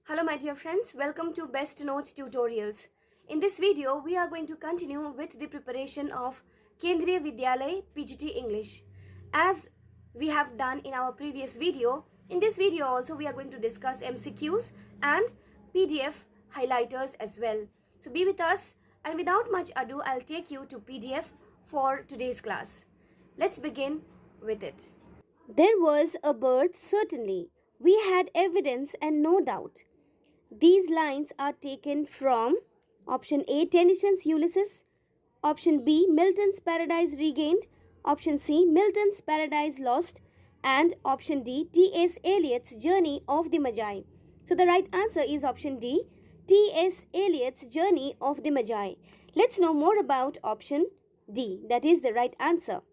Hello my dear friends, welcome to Best Notes Tutorials. In this video, we are going to continue with the preparation of Kendriya Vidyalay PGT English. As we have done in our previous video, in this video also we are going to discuss MCQs and PDF highlighters as well. So be with us, and without much ado, I'll take you to PDF for today's class. Let's begin with it. There was a birth, certainly. We had evidence and no doubt. These lines are taken from option A, Tennyson's Ulysses, option B, Milton's Paradise Regained, option C, Milton's Paradise Lost, and option D, T.S. Eliot's Journey of the Magi. So the right answer is option D, T.S. Eliot's Journey of the Magi. Let's know more about option D. That is the right answer.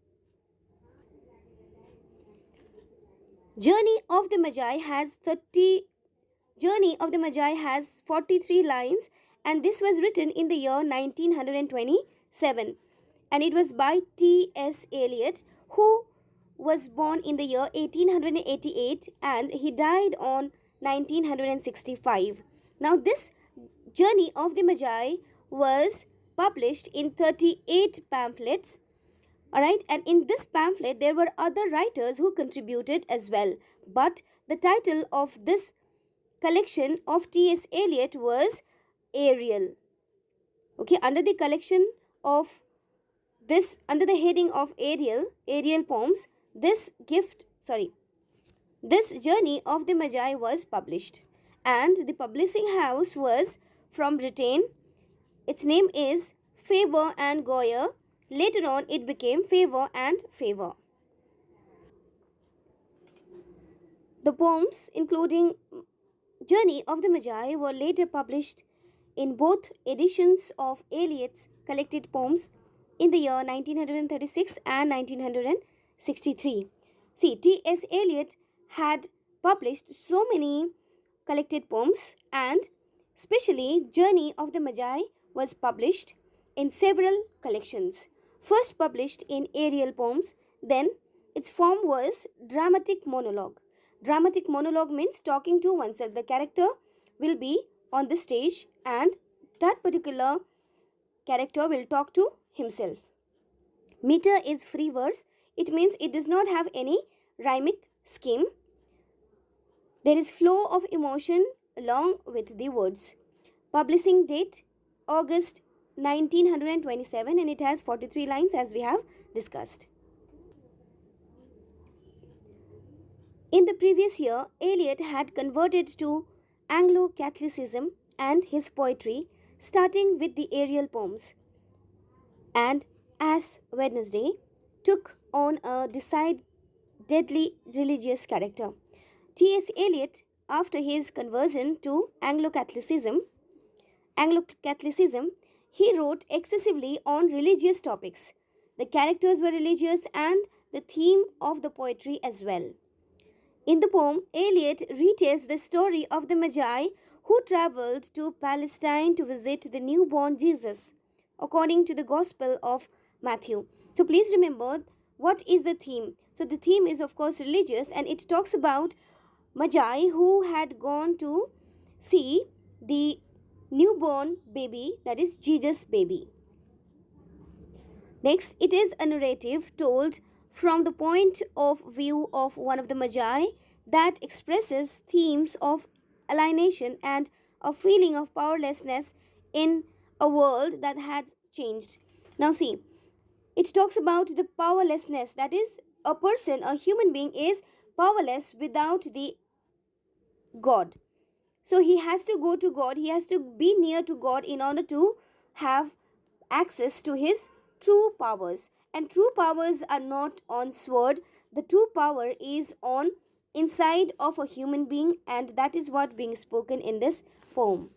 Journey of the Magi has 43 lines, and this was written in the year 1927, and it was by T.S. Eliot, who was born in the year 1888 and he died on 1965. Now this Journey of the Magi was published in 38 pamphlets. Alright, and in this pamphlet there were other writers who contributed as well, but the title of this collection of T.S. Eliot was Ariel. Okay, under the collection of this, under the heading of Ariel poems, this Journey of the Magi was published, and the publishing house was from Britain. Its name is Faber and Goyer. Later on it became Faber and Faber. The poems including Journey of the Magi were later published in both editions of Eliot's collected poems in the year 1936 and 1963. See, T.S. Eliot had published so many collected poems, and especially Journey of the Magi was published in several collections. First published in Ariel poems, then its form was dramatic monologue. Dramatic monologue means talking to oneself. The character will be on the stage and that particular character will talk to himself. Meter is free verse. It means it does not have any rhymic scheme. There is flow of emotion along with the words. Publishing date August 1927, and it has 43 lines as we have discussed. In the previous year, Eliot had converted to Anglo-Catholicism and his poetry, starting with the Ariel poems, and Ash Wednesday took on a decidedly religious character. T.S. Eliot, after his conversion to Anglo-Catholicism, he wrote excessively on religious topics. The characters were religious and the theme of the poetry as well. In the poem, Eliot retells the story of the Magi who travelled to Palestine to visit the newborn Jesus, according to the Gospel of Matthew. So please remember, what is the theme? So the theme is of course religious, and it talks about Magi who had gone to see the newborn baby, that is Jesus baby. Next, it is a narrative told from the point of view of one of the Magi that expresses themes of alienation and a feeling of powerlessness in a world that has changed. Now see, it talks about the powerlessness, that is, a human being is powerless without the God. So he has to go to God, he has to be near to God in order to have access to his true powers. And true powers are not on sword. The true power is on inside of a human being, and that is what being spoken in this poem.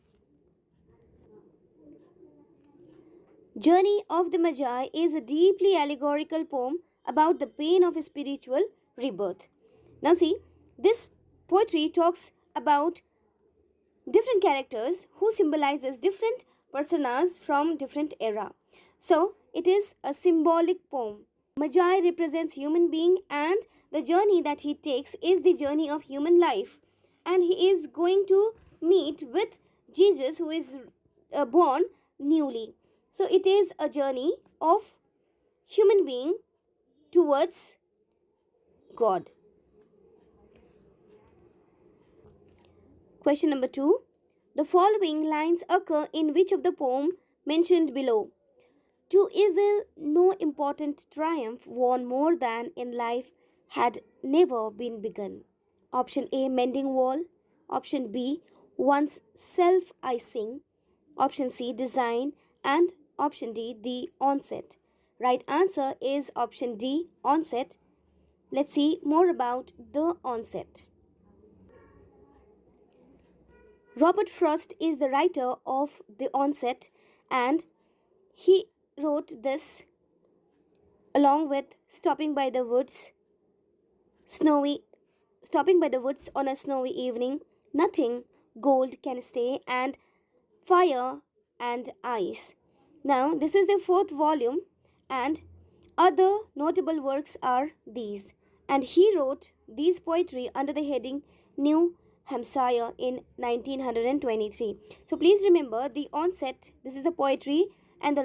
Journey of the Magi is a deeply allegorical poem about the pain of a spiritual rebirth. Now see, this poetry talks about different characters who symbolizes different personas from different era. So it is a symbolic poem. Magi represents human being, and the journey that he takes is the journey of human life, and he is going to meet with Jesus, who is born newly. So it is a journey of human being towards God. Question number 2. The following lines occur in which of the poem mentioned below? To evil no important triumph won more than in life had never been begun. Option A, mending wall. Option B, one's self I sing. Option C, design. And option D, the onset. Right answer is option D, onset. Let's see more about the onset. Robert Frost is the writer of The Onset, and he wrote this along with stopping by the woods on a snowy evening, nothing gold can stay, and fire and ice. Now, this is the 4th volume, and other notable works are these. And he wrote these poetry under the heading New Hampshire in 1923. So please remember the onset, this is the poetry, and the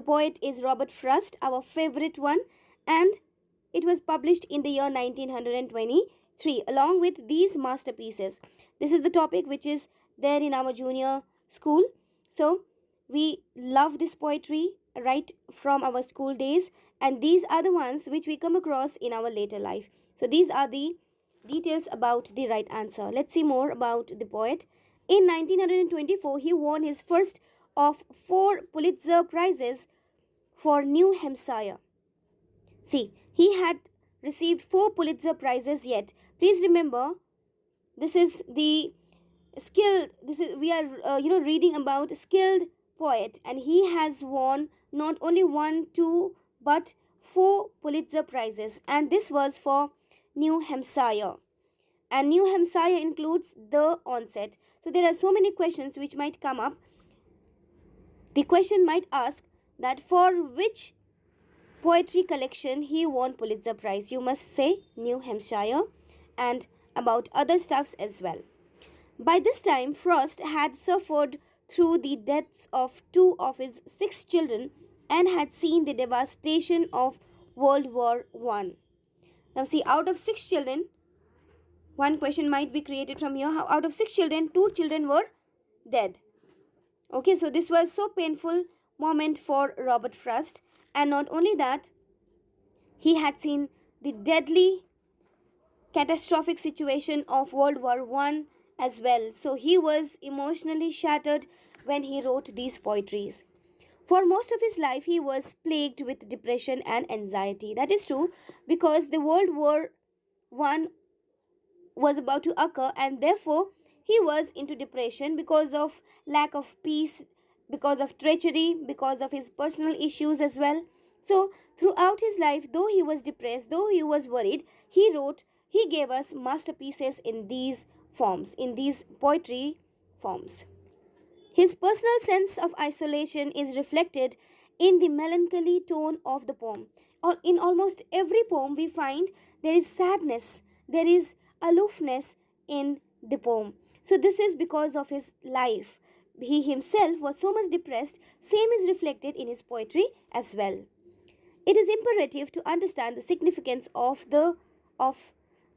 poet is Robert Frost, our favorite one, and it was published in the year 1923 along with these masterpieces. This is the topic which is there in our junior school. So we love this poetry right from our school days, and these are the ones which we come across in our later life. So these are the details about the right answer. Let's see more about the poet. In 1924, he won his first of 4 Pulitzer Prizes for New Hampshire. See, he had received 4 Pulitzer Prizes yet. Please remember, this is the skilled, we are reading about skilled poet, and he has won not only 1, 2, but 4 Pulitzer Prizes, and this was for New Hampshire. And New Hampshire includes the onset. So there are so many questions which might come up. The question might ask that for which poetry collection he won Pulitzer Prize. You must say New Hampshire, and about other stuffs as well. By this time, Frost had suffered through the deaths of 2 of his 6 children and had seen the devastation of World War I. Now see, out of 6 children, one question might be created from here. Out of 6 children, 2 children were dead. Okay, so this was so painful moment for Robert Frost, and not only that, he had seen the deadly catastrophic situation of World War I as well. So he was emotionally shattered when he wrote these poetries. For most of his life, he was plagued with depression and anxiety. That is true, because the World War I was about to occur, and therefore he was into depression because of lack of peace, because of treachery, because of his personal issues as well. So throughout his life, though he was depressed, though he was worried, he gave us masterpieces in these forms, in these poetry forms. His personal sense of isolation is reflected in the melancholy tone of the poem. In almost every poem we find there is sadness, there is aloofness in the poem. So this is because of his life. He himself was so much depressed. Same is reflected in his poetry as well. It is imperative to understand the significance of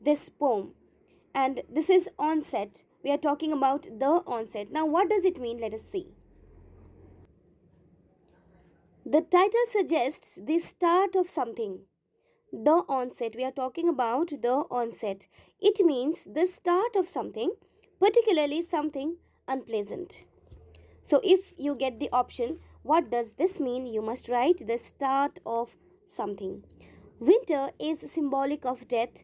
this poem. And this is onset. We are talking about the onset. Now what does it mean? Let us see. The title suggests the start of something. The onset. We are talking about the onset. It means the start of something, particularly something unpleasant. So if you get the option, what does this mean? You must write the start of something. Winter is symbolic of death,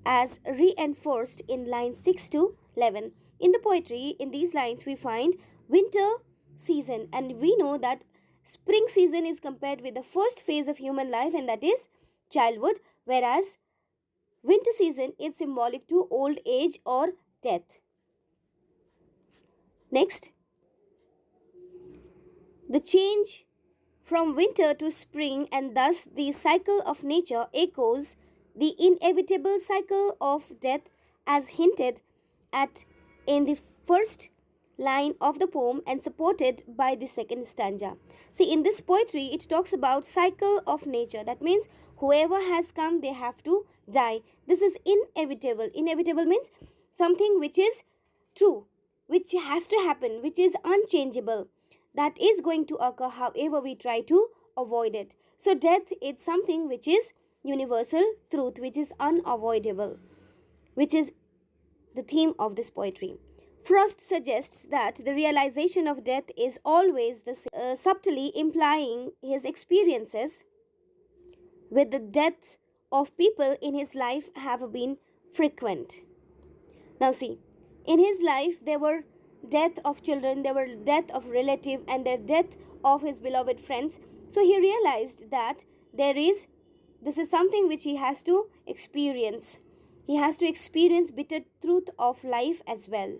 as reinforced in lines 6 to 11. In the poetry, in these lines, we find winter season, and we know that spring season is compared with the first phase of human life, and that is childhood, whereas winter season is symbolic to old age or death. Next, the change from winter to spring, and thus the cycle of nature, echoes the inevitable cycle of death as hinted at in the first line of the poem and supported by the second stanza. See, in this poetry, it talks about cycle of nature. That means whoever has come, they have to die. This is inevitable. Inevitable means something which is true, which has to happen, which is unchangeable, that is going to occur, however we try to avoid it. So death is something which is universal truth, which is unavoidable, which is the theme of this poetry. Frost suggests that the realization of death is always the same, subtly implying his experiences with the death of people in his life have been frequent. Now see, in his life there were death of children, there were death of relative, and the death of his beloved friends. So he realized that this is something which he has to experience. He has to experience bitter truth of life as well.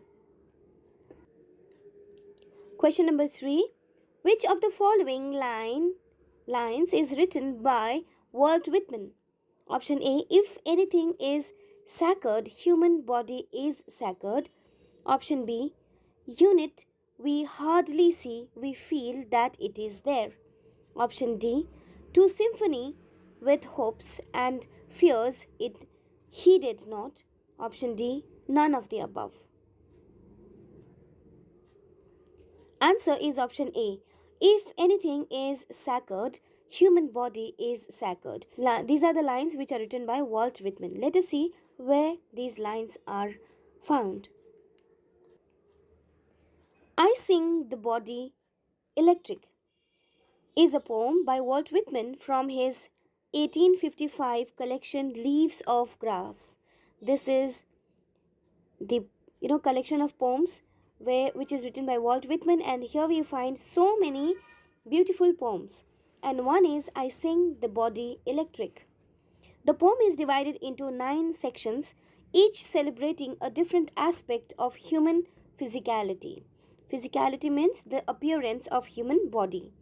Question number 3. Which of the following lines is written by Walt Whitman? Option A. If anything is sacred, human body is sacred. Option B. Unit we hardly see, we feel that it is there. Option D. To symphony with hopes and fears it heeded not. Option D. None of the above. Answer is option A. If anything is sacred, human body is sacred. These are the lines which are written by Walt Whitman. Let us see where these lines are found. I Sing the Body Electric is a poem by Walt Whitman from his 1855 collection Leaves of Grass. This is the collection of poems which is written by Walt Whitman, and here we find so many beautiful poems, and one is I Sing the Body Electric. The poem is divided into 9 sections, each celebrating a different aspect of human physicality. Physicality means the appearance of human body,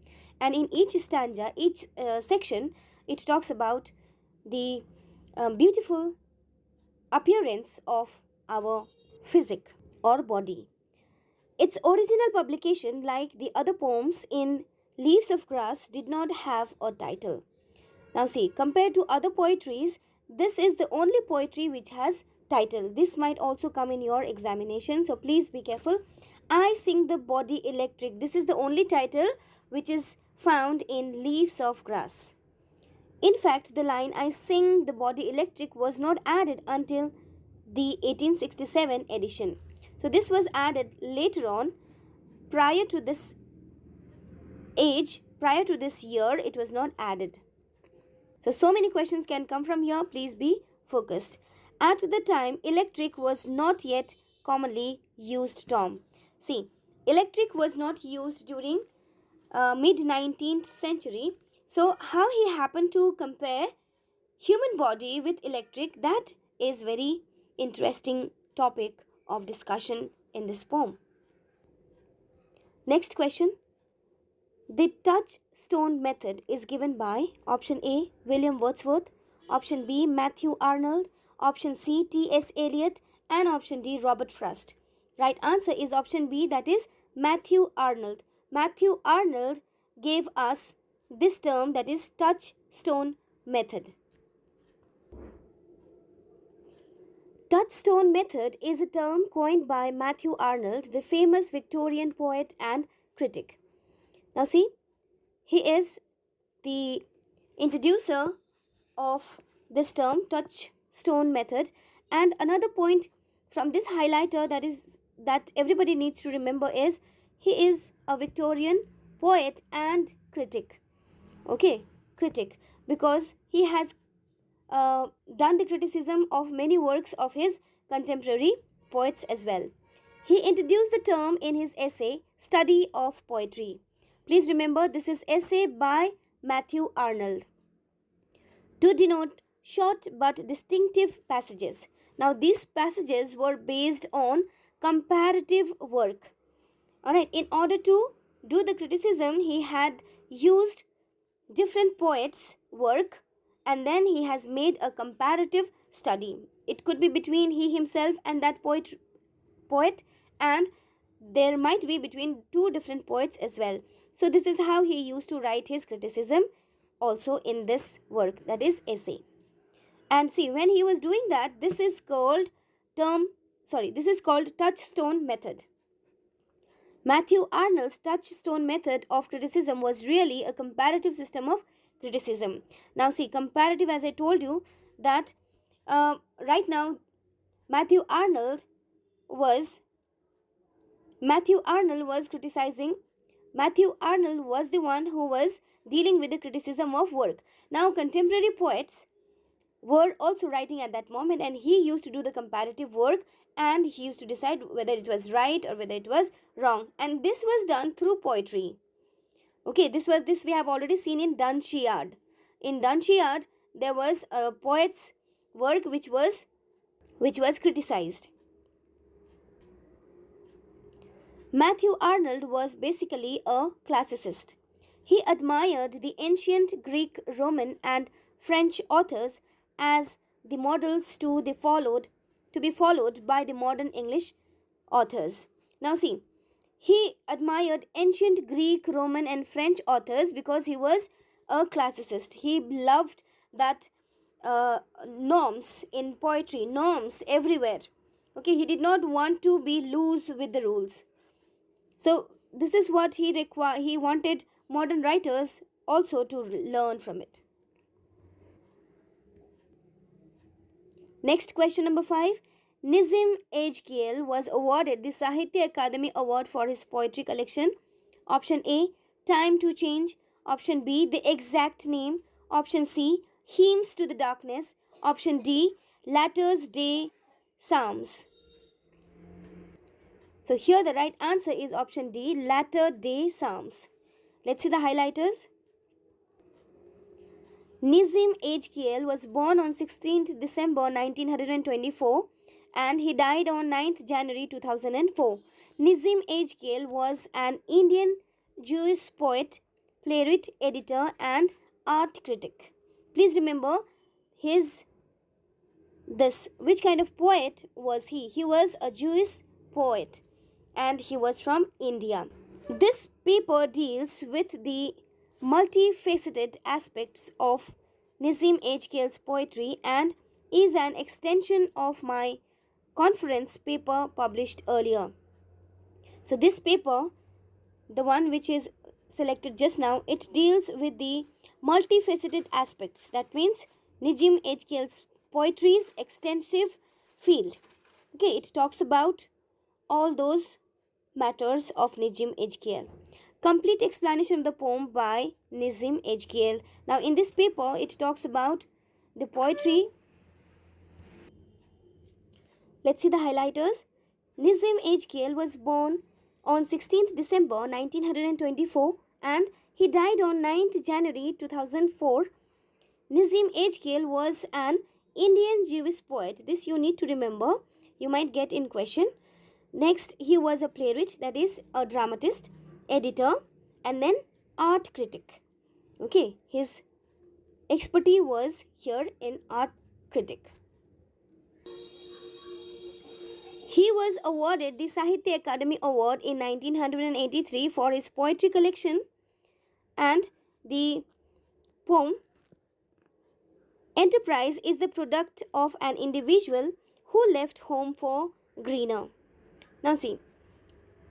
and in each stanza, each section, it talks about the beautiful appearance of our physique or body. Its original publication, like the other poems in Leaves of Grass, did not have a title. Now see, compared to other poetries, this is the only poetry which has title. This might also come in your examination, so please be careful. I Sing the Body Electric. This is the only title which is found in Leaves of Grass. In fact, the line I Sing the Body Electric was not added until the 1867 edition. So this was added later on. Prior to this year, it was not added. So many questions can come from here. Please be focused. At the time, electric was not yet commonly used term. See, electric was not used during mid-19th century. So how he happened to compare human body with electric, that is very interesting topic of discussion in this poem. Next question. The touchstone method is given by option A. William Wordsworth, option B. Matthew Arnold, option C. T.S. Eliot, and option D. Robert Frost. Right answer is option B, that is Matthew Arnold. Matthew Arnold gave us this term, that is touchstone method. Touchstone method is a term coined by Matthew Arnold, the famous Victorian poet and critic. Now see, he is the introducer of this term, touchstone method. And another point from this highlighter that everybody needs to remember is he is a Victorian poet and critic. Okay, critic, because he has done the criticism of many works of his contemporary poets as well. He introduced the term in his essay, Study of Poetry. Please remember, this is essay by Matthew Arnold, to denote short but distinctive passages. Now, these passages were based on comparative work. Alright, in order to do the criticism, he had used different poets' work, and then he has made a comparative study. It could be between he himself and that poet poet, and there might be between two different poets as well. So this is how he used to write his criticism also in this work, that is essay. And see, when he was doing that, this is called touchstone method. Matthew Arnold's touchstone method of criticism was really a comparative system of criticism. Now see, comparative, as I told you, that right now Matthew Arnold was criticizing. Matthew Arnold was the one who was dealing with the criticism of work. Now contemporary poets were also writing at that moment, and he used to do the comparative work, and he used to decide whether it was right or whether it was wrong, and this was done through poetry. Okay, this we have already seen in Dunciad. In Dunciad, there was a poet's work which was criticized. Matthew Arnold was basically a classicist. He admired the ancient Greek, Roman, and French authors as the models to be followed by the modern English authors. Now see, he admired ancient Greek, Roman, and French authors because he was a classicist. He loved that norms in poetry, norms everywhere. Okay, he did not want to be loose with the rules. So this is what he wanted modern writers also to learn from it. Next, question number 5. Nissim Hkl was awarded the Sahitya Akademi Award for his poetry collection. Option A, Time to Change. Option B, The Exact Name. Option C, Hymns to the Darkness. Option D, Latter Day Psalms. So here the right answer is option D, Latter Day Psalms. Let's see the highlighters. Nissim Hkl was born on 16th December 1924 and he died on 9th January 2004. Nissim Hkl was an Indian Jewish poet, playwright, editor and art critic. Please remember which kind of poet was he? He was a Jewish poet and he was from India. This paper deals with the multifaceted aspects of Nissim Hkl's poetry and is an extension of my conference paper published earlier. So this paper, the one which is selected just now, it deals with the multifaceted aspects. That means Nissim Hkl's poetry's extensive field. Okay, it talks about all those matters of Nissim Hkl. Complete explanation of the poem by Nissim Hkl. Now in this paper it talks about the poetry. Let's see the highlighters. Nissim Hkl was born on 16th December 1924 and he died on 9th January 2004. Nissim Hkl was an Indian Jewish poet. This you need to remember. You might get in question. Next, he was a playwright, that is a dramatist, editor and then art critic. Okay, his expertise was here in art critic. He was awarded the Sahitya Akademi Award in 1983 for his poetry collection and the poem Enterprise is the product of an individual who left home for greener. Now see,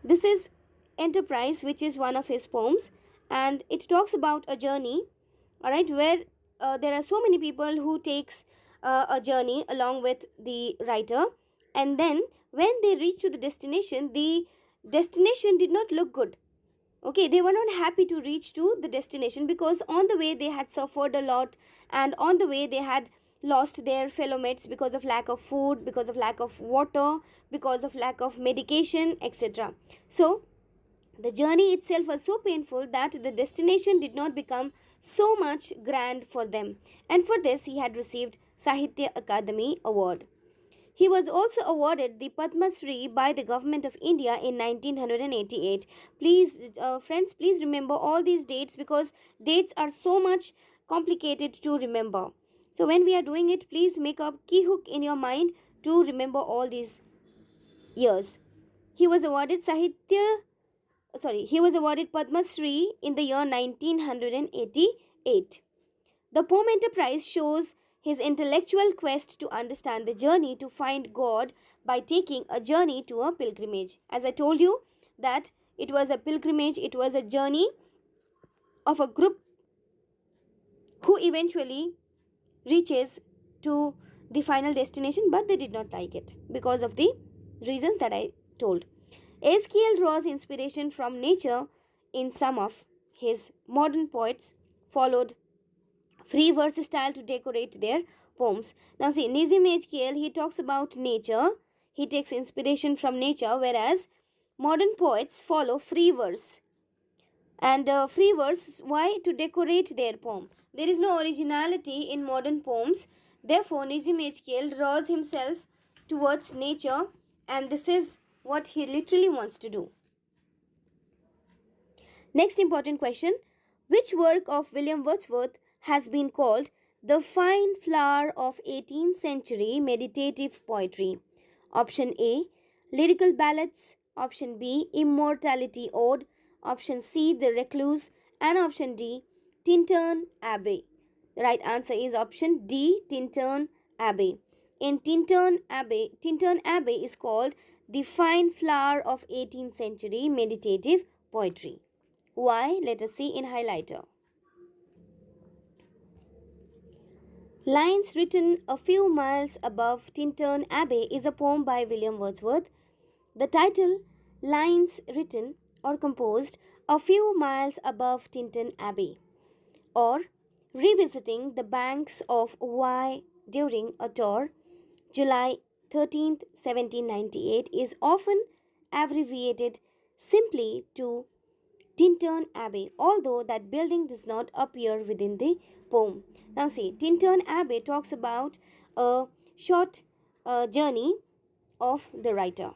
this is Enterprise, which is one of his poems, and it talks about a journey, alright, where there are so many people who takes a journey along with the writer, and then when they reach to the destination did not look good. Okay, they were not happy to reach to the destination because on the way they had suffered a lot and on the way they had lost their fellow mates because of lack of food, because of lack of water, because of lack of medication, etc. So the journey itself was so painful that the destination did not become so much grand for them, and for this he had received Sahitya Akademi Award. He was also awarded the Padma Shri by the government of India in 1988. Please, friends, please remember all these dates because dates are so much complicated to remember. So when we are doing it, please make a key hook in your mind to remember all these years. He was awarded Padma Shri in the year 1988. The poem Enterprise shows his intellectual quest to understand the journey to find God by taking a journey to a pilgrimage. As I told you that it was a pilgrimage, it was a journey of a group who eventually reaches to the final destination, but they did not like it because of the reasons that I told. ASPIRANTS draws inspiration from nature in some of his modern poets followed free verse style to decorate their poems. Now see, Nissim Hkl, he talks about nature. He takes inspiration from nature, whereas modern poets follow free verse. And free verse, why? To decorate their poem. There is no originality in modern poems. Therefore, Nissim Hkl draws himself towards nature, and this is what he literally wants to do. Next important question. Which work of William Wordsworth has been called the fine flower of 18th century meditative poetry? Option A, Lyrical Ballads. Option B, Immortality Ode. Option C, The Recluse. And option D, Tintern Abbey. The right answer is option D, Tintern Abbey. In Tintern Abbey is called the fine flower of 18th century meditative poetry. Why? Let us see in highlighter. Lines Written a Few Miles Above Tintern Abbey is a poem by William Wordsworth. The title, Lines Written or Composed a Few Miles Above Tintern Abbey, or Revisiting the Banks of Wye During a Tour, July 13th, 1798, is often abbreviated simply to Tintern Abbey, although that building does not appear within the poem. Now see, Tintern Abbey talks about a short journey of the writer.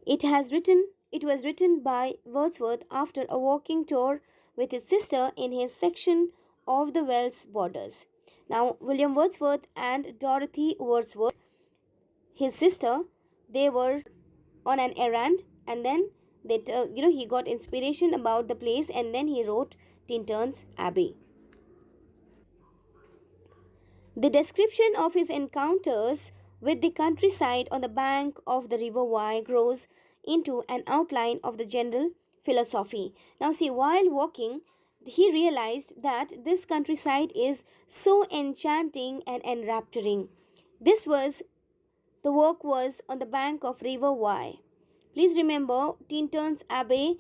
It was written by Wordsworth after a walking tour with his sister in his section of the Welsh borders. Now, William Wordsworth and Dorothy Wordsworth, his sister, they were on an errand, and then he got inspiration about the place, and then he wrote Tintern's Abbey. The description of his encounters with the countryside on the bank of the river Wye grows into an outline of the general philosophy. Now see, while walking, he realized that this countryside is so enchanting and enrapturing. The work was on the bank of river Wye. Please remember Tintern's Abbey.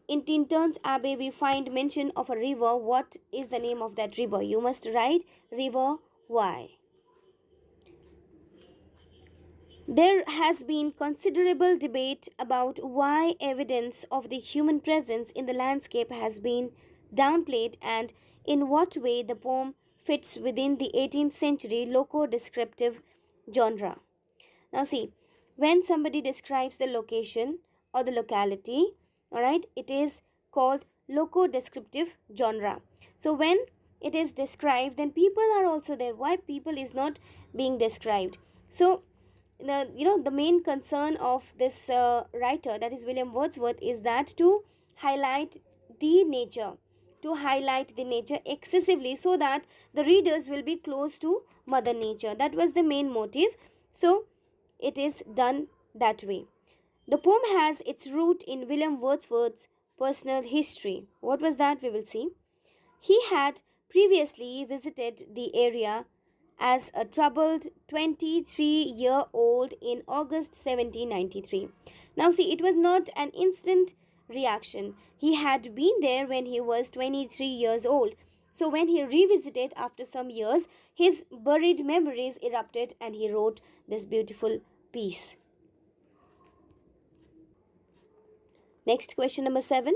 In Tintern's Abbey, we find mention of a river. What is the name of that river? You must write River Wye. There has been considerable debate about why evidence of the human presence in the landscape has been downplayed and in what way the poem fits within the 18th century loco-descriptive genre. Now see, when somebody describes the location or the locality, alright, it is called loco-descriptive genre. So when it is described, then people are also there. Why people is not being described? So the main concern of this writer, that is William Wordsworth, is that to highlight the nature excessively, so that the readers will be close to Mother Nature. That was the main motive. So it is done that way. The poem has its root in William Wordsworth's personal history. What was that? We will see. He had previously visited the area as a troubled 23-year-old in August 1793. Now see, it was not an instant reaction. He had been there when he was 23 years old. So when he revisited after some years, his buried memories erupted and he wrote this beautiful piece. Next, question number 7.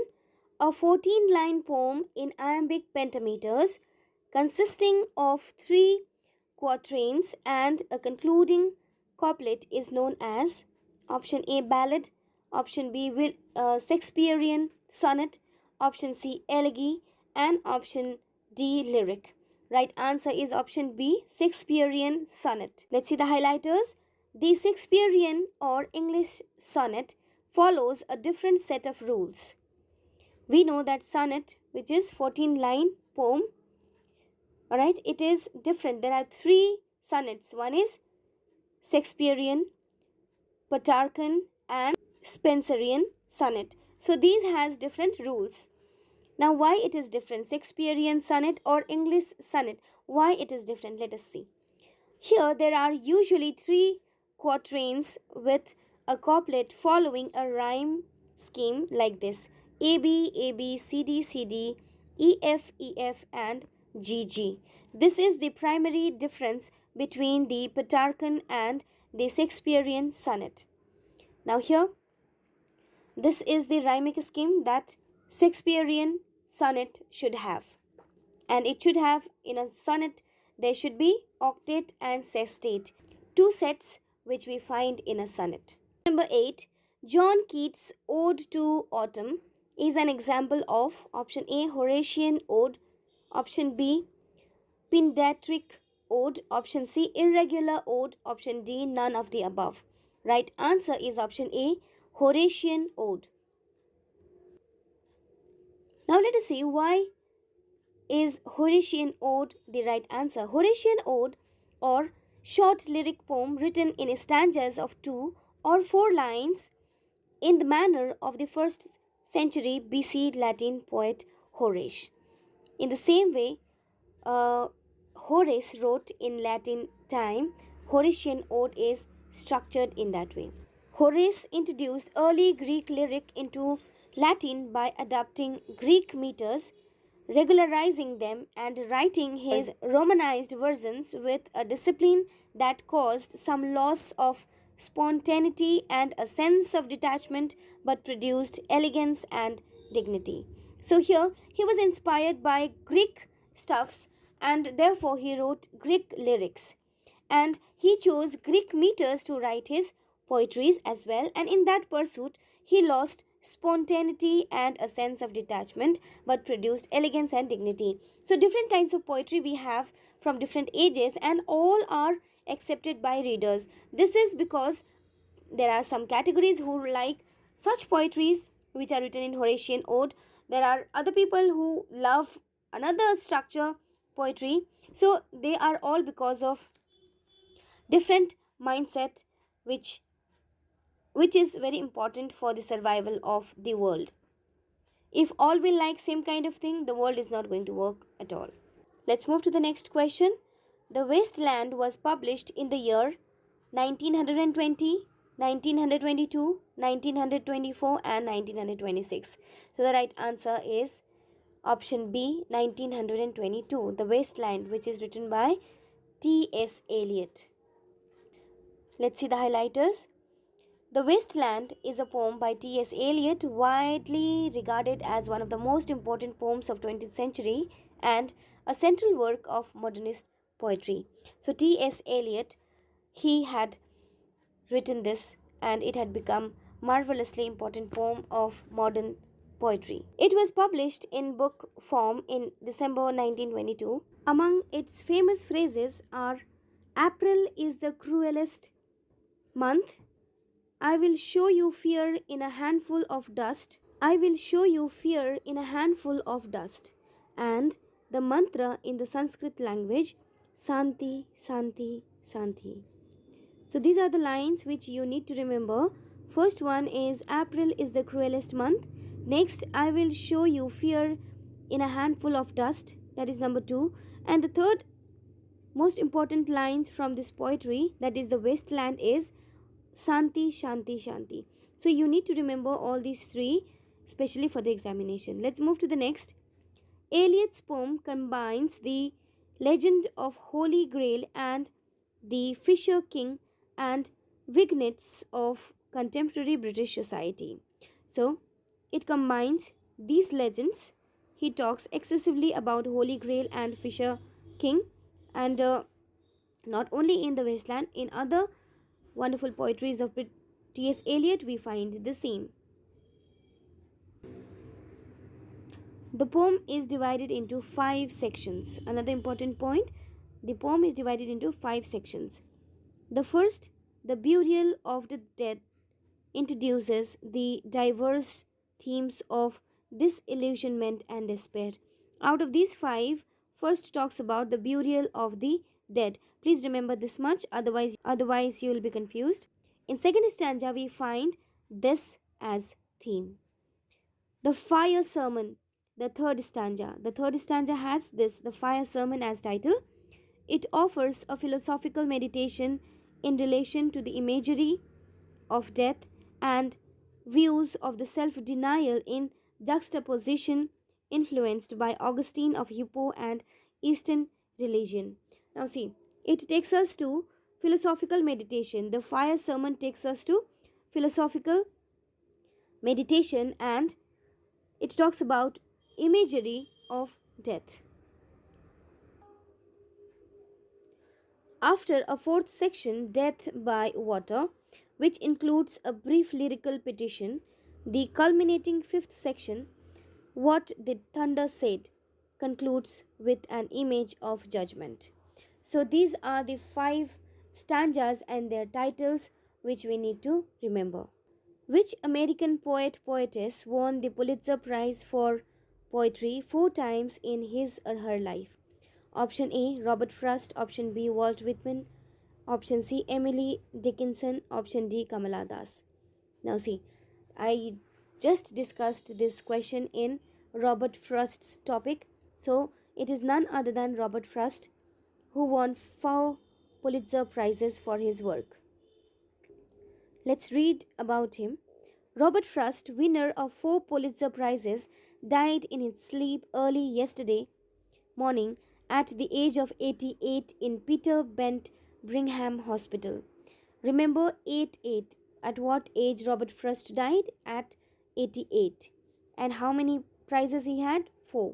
A 14-line poem in iambic pentameters consisting of 3 quatrains and a concluding couplet is known as option A, ballad, option B, Shakespearean sonnet, option C, elegy, and option D, lyric. Right answer is option B, Shakespearean sonnet. Let's see the highlighters. The Shakespearean or English sonnet follows a different set of rules. We know that sonnet, which is 14-line poem, alright, it is different. There are three sonnets. One is Shakespearean, Petrarchan and Spenserian sonnet. So these has different rules. Now why it is different? Shakespearean sonnet or English sonnet? Why it is different? Let us see. Here there are usually three quatrains with a couplet following a rhyme scheme like this: AB, AB, CD, CD, EF, EF and GG. This is the primary difference between the Petrarchan and the Shakespearean sonnet. Now here, this is the rhymic scheme that Shakespearean sonnet should have. And it should have, in a sonnet, there should be octet and sestet, two sets which we find in a sonnet. Number 8, John Keats' Ode to Autumn is an example of option A, Horatian Ode, option B, Pindaric Ode, option C, Irregular Ode, option D, none of the above. Right answer is option A, Horatian Ode. Now let us see why is Horatian Ode the right answer. Horatian Ode, or short lyric poem written in stanzas of 2 or 4 lines in the manner of the 1st century BC Latin poet Horace. In the same way, Horace wrote in Latin time, Horatian Ode is structured in that way. Horace introduced early Greek lyric into Latin by adapting Greek meters, regularizing them and writing his Romanized versions with a discipline that caused some loss of spontaneity and a sense of detachment but produced elegance and dignity. So here he was inspired by Greek stuffs and therefore he wrote Greek lyrics, and he chose Greek meters to write his poetries as well, and in that pursuit he lost spontaneity and a sense of detachment but produced elegance and dignity. So different kinds of poetry we have from different ages and all are accepted by readers. This is because there are some categories who like such poetries which are written in Horatian Ode. There are other people who love another structure poetry. So they are all because of different mindset which is very important for the survival of the world. If all will like same kind of thing, the world is not going to work at all. Let's move to the next question. The Wasteland was published in the year 1920, 1922, 1924 and 1926. So the right answer is option B, 1922. The Wasteland, which is written by T.S. Eliot. Let's see the highlighters. The Wasteland is a poem by T.S. Eliot, widely regarded as one of the most important poems of 20th century and a central work of modernist poetry. So T.S. Eliot, he had written this and it had become marvelously important poem of modern poetry. It was published in book form in December 1922. Among its famous phrases are April is the cruelest month, I will show you fear in a handful of dust. I will show you fear in a handful of dust. And the mantra in the Sanskrit language, Santi, Santi, Santi. So these are the lines which you need to remember. First one is April is the cruelest month. Next, I will show you fear in a handful of dust. That is number 2. And the third most important lines from this poetry, that is the Wasteland, is Santi, Shanti, Shanti. So you need to remember all these three, especially for the examination. Let's move to the next. Eliot's poem combines the legend of Holy Grail and the Fisher King and vignettes of contemporary British society. So it combines these legends. He talks excessively about Holy Grail and Fisher King, and not only in the Wasteland, in other wonderful poetries of T.S. Eliot we find the same. The poem is divided into 5 sections. Another important point, the poem is divided into 5 sections. The first The Burial of the Dead introduces the diverse themes of disillusionment and despair. Out of these five, first talks about the burial of the dead. Please remember this much, otherwise you will be confused. In second stanza, we find this as theme. The fire sermon, the third stanza. The third stanza has this, the fire sermon, as title. It offers a philosophical meditation in relation to the imagery of death and views of the self denial in juxtaposition influenced by Augustine of Hippo and Eastern religion. Now, see, it takes us to philosophical meditation. The fire sermon takes us to philosophical meditation and it talks about imagery of death. After a fourth section, Death by Water, which includes a brief lyrical petition, the culminating fifth section, What the Thunder Said, concludes with an image of judgment. So these are the five stanzas and their titles which we need to remember. Which American poetess won the Pulitzer Prize for Poetry 4 times in his or her life? Option A, Robert Frost. Option B, Walt Whitman. Option C, Emily Dickinson. Option D, Kamala Das. Now see, I just discussed this question in Robert Frost's topic. So it is none other than Robert Frost who won 4 Pulitzer Prizes for his work. Let's read about him. Robert Frost, winner of 4 Pulitzer Prizes, died in his sleep early yesterday morning at the age of 88 in Peter Bent Brigham Hospital. Remember 88. At what age Robert Frost died? At 88. And how many prizes he had? 4.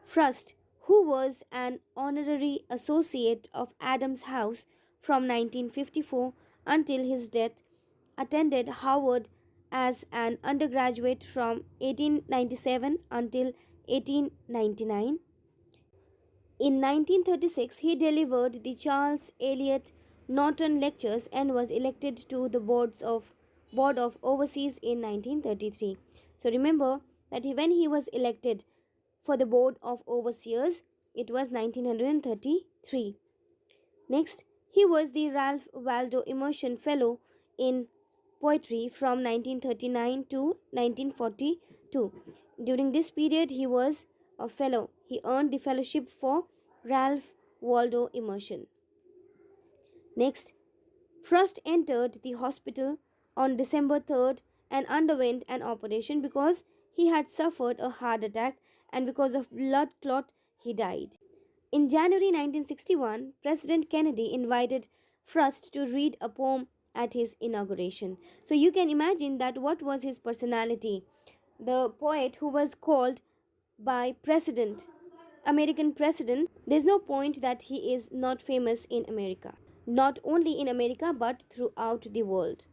Frost, who was an honorary associate of Adams House from 1954 until his death, attended Harvard as an undergraduate from 1897 until 1899. In 1936, he delivered the Charles Eliot Norton Lectures and was elected to the Board of Overseers in 1933. So remember that when he was elected for the Board of Overseers, it was 1933. Next, he was the Ralph Waldo Emerson Fellow in Poetry from 1939 to 1942. During this period, he was a fellow. He earned the fellowship for Ralph Waldo Emerson. Next, Frost entered the hospital on December 3rd and underwent an operation because he had suffered a heart attack and because of blood clot he died. In January 1961, President Kennedy invited Frost to read a poem at his inauguration. So you can imagine that what was his personality. The poet who was called by American president, there's no point that he is not famous in America. Not only in America but throughout the world.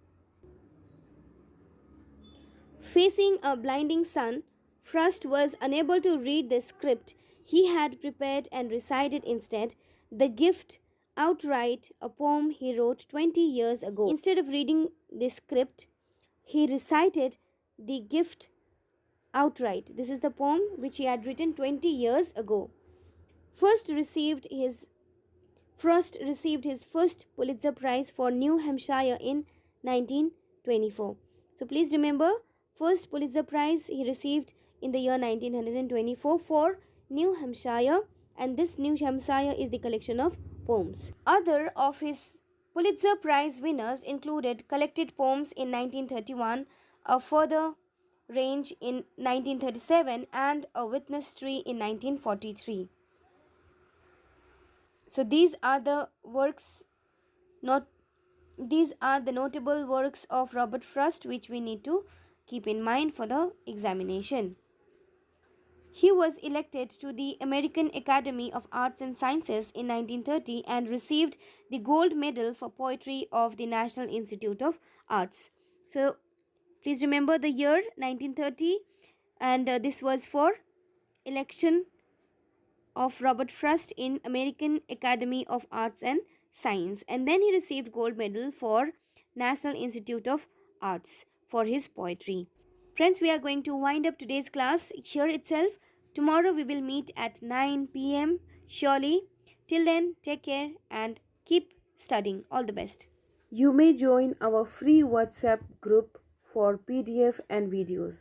Facing a blinding sun, Frost was unable to read the script he had prepared and recited instead the gift outright, a poem he wrote 20 years ago. Instead of reading the script, he recited the gift outright. This is the poem which he had written 20 years ago. Frost received his first Pulitzer Prize for New Hampshire in 1924. So please remember, first Pulitzer Prize he received in the year 1924 for New Hampshire, and this New Hampshire is the collection of poems. Other of his Pulitzer Prize winners included collected poems in 1931, A Further Range in 1937, and A Witness Tree in 1943. So these are the notable works of Robert Frost which we need to keep in mind for the examination. He was elected to the American Academy of Arts and Sciences in 1930 and received the Gold Medal for Poetry of the National Institute of Arts. So please remember the year 1930, and this was for election of Robert Frost in American Academy of Arts and Science, and then he received gold medal for National Institute of Arts for his poetry. Friends, we are going to wind up today's class here itself. Tomorrow we will meet at 9 p.m. surely. Till then, take care and keep studying. All the best. You may join our free WhatsApp group for PDF and videos.